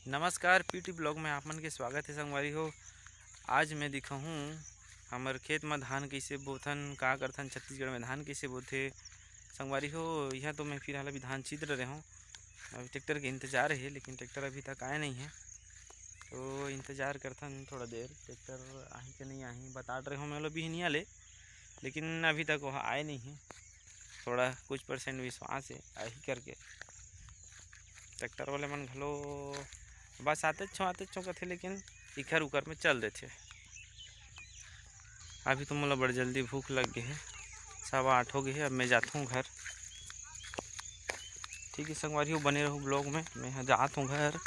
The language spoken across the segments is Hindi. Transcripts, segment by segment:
नमस्कार, पीटी ब्लॉग में आप मन के स्वागत है संगवारी हो। आज मैं दिखाऊँ हमर खेत में धान कइसे बोथन, का करथन छत्तीसगढ़ में धान कइसे बोथे। संगवारी हो यहाँ तो मैं फिलहाल अभी धान छींट रहे हूँ। अभी ट्रैक्टर के इंतज़ार है, लेकिन ट्रैक्टर अभी तक आए नहीं है, तो इंतज़ार करथन थोड़ा देर। ट्रैक्टर आही कि नहीं आही बता रहे हो मैं लोग भी नहीं आले, लेकिन अभी तक वह आए नहीं है। थोड़ा कुछ परसेंट विश्वास है आही करके। ट्रैक्टर वाले मन घलो बस आते छो कथे, लेकिन इखर उकर में चल देते। अभी तो मोला बड़ी जल्दी भूख लग गई है, 8:15 हो गए है। अब मैं जाता हूँ घर। ठीक है संगवारी हो, बने रहो ब्लॉग में। मैं यहाँ जाता हूँ घर,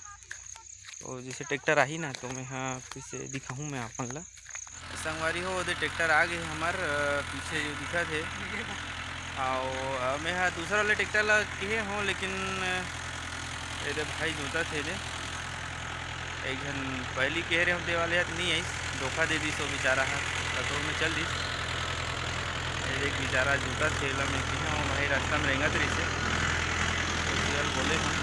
और जैसे ट्रैक्टर आई ना तो मैं यहाँ फिर से दिखाऊँ मैं आप मन ला। संगवारी हो ओदे ट्रैक्टर आ गए हमार पीछे जो दिखा थे। और मैं यहाँ दूसरा वाले ट्रैक्टर ला किए हूँ, लेकिन ये भाई जोता थे दे एक जन पहली कह रहे होते वाले नहीं आई, धोखा दे दी। सो बेचारा है कतों में चल दी। एक बेचारा जूता थे ला मैं किया हूँ भाई, रास्ता में रेंगत रही से तो बोले हम।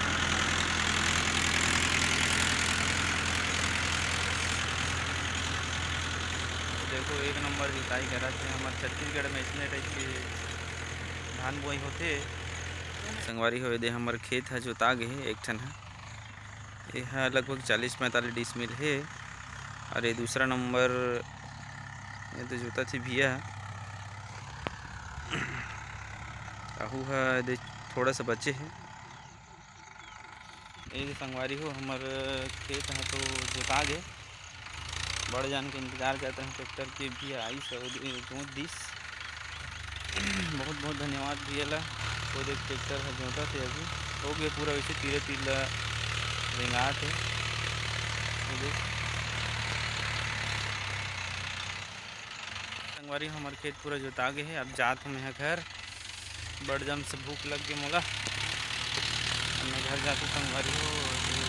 तो देखो एक नंबर जुताई करा थे हमारे छत्तीसगढ़ में। इतने टाइप के धान बोई होते संगवारी हो। दे हमारे खेत है जोता गए एक ठन है, यह लगभग 40-45 डिसमिल है। और ये दूसरा नंबर ये तो जोता थी भैया आहू है थोड़ा सा बचे है। ये संगवारी हो हमार खेत है तो जोता गए। बड़ जान के इंतज़ार करते हैं ट्रैक्टर के भी आई जोत दिस। बहुत बहुत धन्यवाद भैया ला। तो देख ट्रैक्टर है जोता थे अभी हो गए पूरा, वैसे तीरे तीर रेंगाट है। संगवारी हमारे खेत पूरा जोता गए है। अब जात हूँ मैं घर, बड़ जम से भूख लग गई मोला। अब मैं घर जाते संगवारी हो।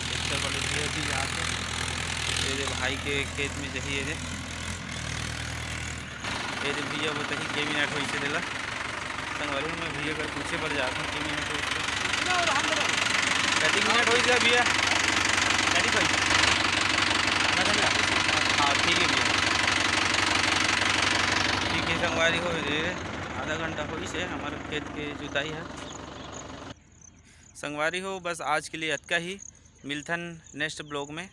ट्रैक्टर वाले भैया भी जाते ये भाई के खेत में जही ये भैया वो तही के मिनट हो इसे दिला संगवारी में भैया कर पूछे पर जाता हूँ कि मिनट कति मिनट हो गया भैया। हाँ ठीक है भैया, ठीक है संगवारी हो आधा घंटा हो इसे हमारे खेत के जुताई है। संगवारी हो बस आज के लिए अतका ही, मिलथन नेक्स्ट ब्लॉग में।